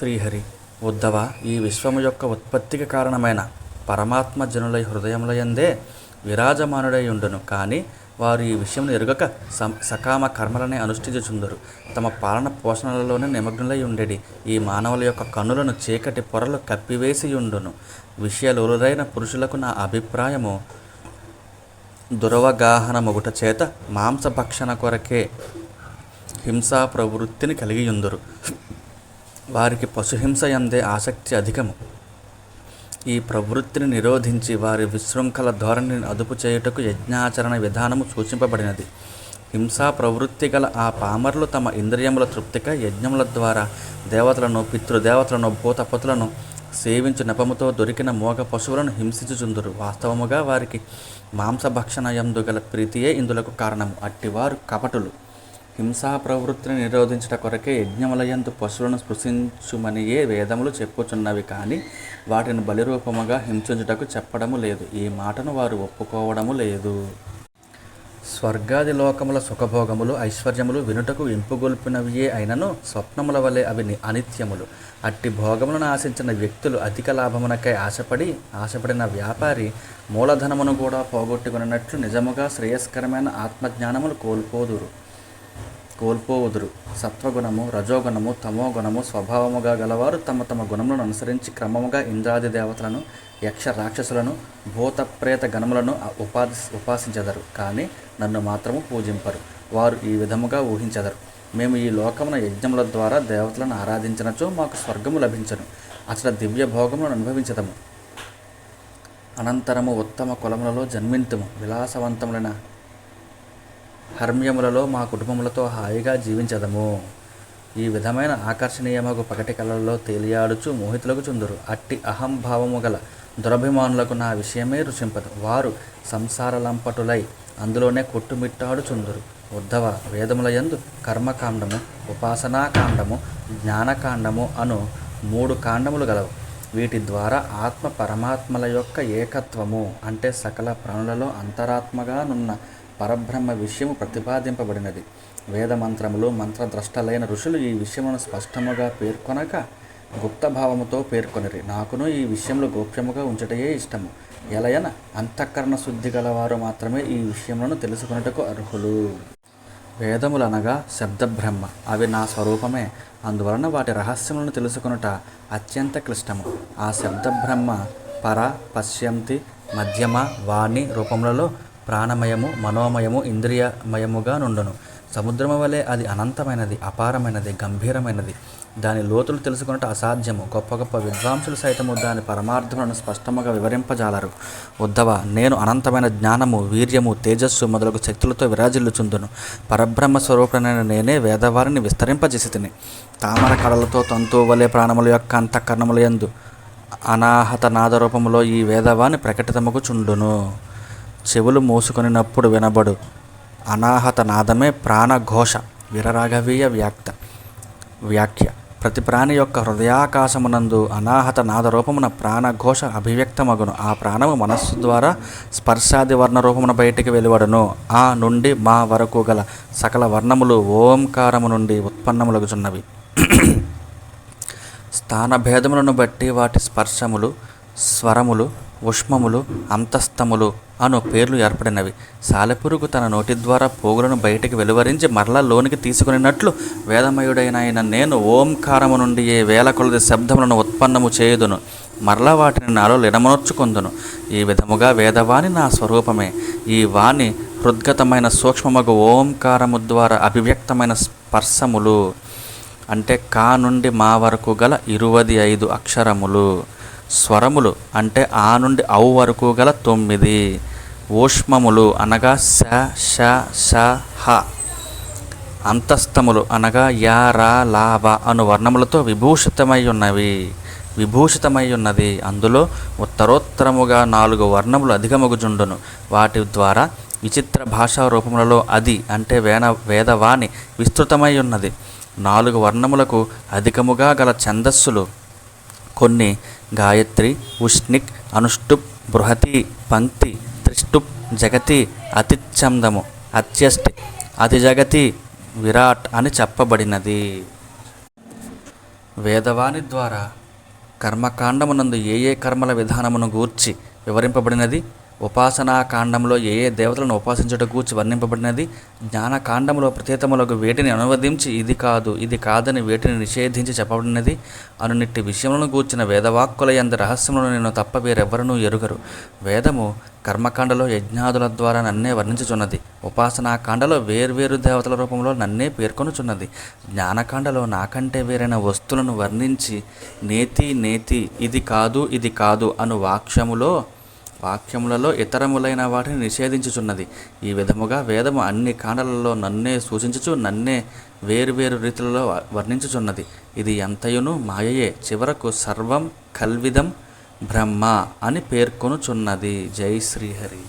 శ్రీహరి ఉద్ధవ, ఈ విశ్వము యొక్క ఉత్పత్తికి కారణమైన పరమాత్మ జనులై హృదయములయందే విరాజమానుడై ఉండును. కానీ వారు ఈ విషయమును ఎరుగక సకామ కర్మలనే అనుష్ఠించుచుందురు. తమ పాలన పోషణలలోనే నిమగ్నులై ఉండేది ఈ మానవుల యొక్క కన్నులను చీకటి పొరలు కప్పివేసి ఉండును. విషయలోలురైన పురుషులకు నా అభిప్రాయము దురవగాహనమొగుట చేత మాంసభక్షణ కొరకే హింసా ప్రవృత్తిని కలిగియుందురు. వారికి పశుహింస యందే ఆసక్తి అధికము. ఈ ప్రవృత్తిని నిరోధించి వారి విశృంఖల ధోరణిని అదుపు చేయుటకు యజ్ఞాచరణ విధానము సూచింపబడినది. హింసా ప్రవృత్తి గల ఆ పామరులు తమ ఇంద్రియముల తృప్తికై యజ్ఞముల ద్వారా దేవతలను, పితృదేవతలను, భూతపతులను సేవించు నెపముతో దొరికిన మోగ పశువులను హింసించుచుందురు. వాస్తవముగా వారికి మాంసభక్షణ యందు గల ప్రీతియే ఇందులకు కారణము. అట్టివారు కపటులు. హింసా ప్రవృత్తిని నిరోధించుట కొరకే యజ్ఞములయందు పశువులను స్పృశించుమనియే వేదములు చెప్పుచున్నవి. కానీ వాటిని బలిరూపముగా హింసించుటకు చెప్పడము లేదు. ఈ మాటను వారు ఒప్పుకోవడము లేదు. స్వర్గాది లోకముల సుఖభోగములు, ఐశ్వర్యములు వినుటకు ఇంపుగొల్పినవియే అయినను స్వప్నముల వలె అవి అనిత్యములు. అట్టి భోగములను ఆశించిన వ్యక్తులు అధిక లాభమునకై ఆశపడిన వ్యాపారి మూలధనమును కూడా పోగొట్టుకున్నట్లు నిజముగా శ్రేయస్కరమైన ఆత్మజ్ఞానములు కోల్పోవుదురు. సత్వగుణము, రజోగుణము, తమోగుణము స్వభావముగా గలవారు తమ తమ గుణములను అనుసరించి క్రమముగా ఇంద్రాది దేవతలను, యక్ష రాక్షసులను, భూత ప్రేత గణములను ఉపాసించెదరు. కానీ నన్ను మాత్రము పూజింపరు. వారు ఈ విధముగా ఊహించెదరు: మేము ఈ లోకమున యజ్ఞముల ద్వారా దేవతలను ఆరాధించినచో మాకు స్వర్గము లభించను, అసలు దివ్య భోగములను అనుభవించదము, అనంతరము ఉత్తమ కులములలో జన్మింతుము, విలాసవంతములైన హర్మ్యములలో మా కుటుంబములతో హాయిగా జీవించదము. ఈ విధమైన ఆకర్షణీయమగు పగటి కళలలో తేలియాడుచు మోహితులకు చుందురు. అట్టి అహంభావము గల దురభిమానులకు నా విషయమే రుచింపదు. వారు సంసారలంపటులై అందులోనే కొట్టుమిట్టాడుచుందురు. ఉద్ధవ, వేదములయందు కర్మకాండము, ఉపాసనాకాండము, జ్ఞానకాండము అను 3 కాండములు గలవు. వీటి ద్వారా ఆత్మ పరమాత్మల యొక్క ఏకత్వము అంటే సకల ప్రాణులలో అంతరాత్మగా నున్న పరబ్రహ్మ విషయము ప్రతిపాదింపబడినది. వేదమంత్రములు, మంత్రద్రష్టలైన ఋషులు ఈ విషయమును స్పష్టముగా పేర్కొనక గుప్తభావముతో పేర్కొనిరి. నాకును ఈ విషయంలో గోప్యముగా ఉంచుటయే ఇష్టము. ఎలయన అంతఃకరణ శుద్ధి గలవారు మాత్రమే ఈ విషయములను తెలుసుకొనుటకు అర్హులు. వేదములనగా శబ్దబ్రహ్మ, అవి నా స్వరూపమే. అందువలన వాటి రహస్యములను తెలుసుకొనుట అత్యంత క్లిష్టము. ఆ శబ్దబ్రహ్మ పర, పశ్యంతి, మధ్యమ, వాణి రూపములలో ప్రాణమయము, మనోమయము, ఇంద్రియమయముగా నుండును. సముద్రము వలె అది అనంతమైనది, అపారమైనది, గంభీరమైనది. దాని లోతులు తెలుసుకున్నట్టు అసాధ్యము. గొప్ప గొప్ప విద్వాంసులు సైతము దాని పరమార్థములను స్పష్టముగా వివరింపజాలరు. ఉద్ధవ, నేను అనంతమైన జ్ఞానము, వీర్యము, తేజస్సు మొదలగు శక్తులతో విరాజిల్లుచుందును. పరబ్రహ్మ స్వరూపుడైన నేనే వేదవారిని విస్తరింపజేసి తిని. తామర కళలతో తంతువు వలె ప్రాణముల యొక్క అంతఃకరణములందు అనాహత నాదరూపములో ఈ వేదవాణి ప్రకటితముకు చుండును. చెవులు మూసుకొనినప్పుడు వినబడు అనాహత నాదమే ప్రాణఘోష. వీరరాఘవీయ వ్యాఖ్య. ప్రతి ప్రాణి యొక్క హృదయాకాశమునందు అనాహత నాదరూపమున ప్రాణఘోష అభివ్యక్తమగును. ఆ ప్రాణము మనస్సు ద్వారా స్పర్శాది వర్ణ రూపమున బయటికి వెలువడును. ఆ నుండి మా వరకు గల సకల వర్ణములు ఓంకారము నుండి ఉత్పన్నములగుచున్నవి. స్థానభేదములను బట్టి వాటి స్పర్శములు, స్వరములు, ఉష్మములు, అంతస్తములు అను పేర్లు ఏర్పడినవి. సాలెపురుగు తన నోటి ద్వారా పోగులను బయటికి వెలువరించి మరలా లోనికి తీసుకునినట్లు వేదమయుడైన నేను ఓంకారము నుండి ఏ వేల కొలది శబ్దములను ఉత్పన్నము చేయుదును. మరలా వాటిని నాలో లినమనర్చుకొందును. ఈ విధముగా వేదవాణి నా స్వరూపమే. ఈ వాణి హృద్గతమైన సూక్ష్మమగు ఓంకారము ద్వారా అభివ్యక్తమైన స్పర్శములు అంటే కా నుండి మా వరకు గల 25 అక్షరములు. స్వరములు అంటే ఆ నుండి ఔ వరకు గల 9. ఊష్మములు అనగా శ, ష, ష, హ. అంతస్తములు అనగా యా, రా, లా, వ అను వర్ణములతో విభూషితమై ఉన్నది. అందులో ఉత్తరోత్తరముగా 4 వర్ణములు అధికమగుచుండును. వాటి ద్వారా విచిత్ర భాషా రూపములలో అది అంటే వేదవాణి విస్తృతమై ఉన్నది. 4 వర్ణములకు అధికముగా గల ఛందస్సులు కొన్ని గాయత్రి, ఉష్ణిక్, అనుష్టుప్, బృహతి, పంక్తి, త్రిష్టుప్, జగతి, అతిఛందము, అత్యష్టి, అతిజగతి, విరాట్ అని చెప్పబడినది. వేదవాణి ద్వారా కర్మకాండమునందు ఏ ఏ కర్మల విధానమును గూర్చి వివరింపబడినది, ఉపాసనా కాండంలో ఏ ఏ దేవతలను ఉపాసించుట గూర్చి వర్ణింపబడినది, జ్ఞానకాండంలో ప్రతీతములకు వేటిని అనువదించి ఇది కాదు ఇది కాదని వేటిని నిషేధించి చెప్పబడినది అనునిట్టి విషయములను గూర్చిన వేదవాక్కుల యందు రహస్యములను నేను తప్ప వేరెవ్వరూ ఎరుగరు. వేదము కర్మకాండలో యజ్ఞాదుల ద్వారా నన్నే వర్ణించుచున్నది, ఉపాసనా కాండలో వేర్వేరు దేవతల రూపంలో నన్నే పేర్కొనుచున్నది, జ్ఞానకాండలో నాకంటే వేరైన వస్తువులను వర్ణించి నేతి నేతి ఇది కాదు అను వాక్యములలో ఇతరములైన వాటిని నిషేధించుచున్నది. ఈ విధముగా వేదము అన్ని కాండలలో నన్నే సూచించుచు నన్నే వేరువేరు రీతులలో వర్ణించుచున్నది. ఇది ఎంతయును మాయయే, చివరకు సర్వం కల్విదం బ్రహ్మ అని పేర్కొనుచున్నది. జై శ్రీహరి.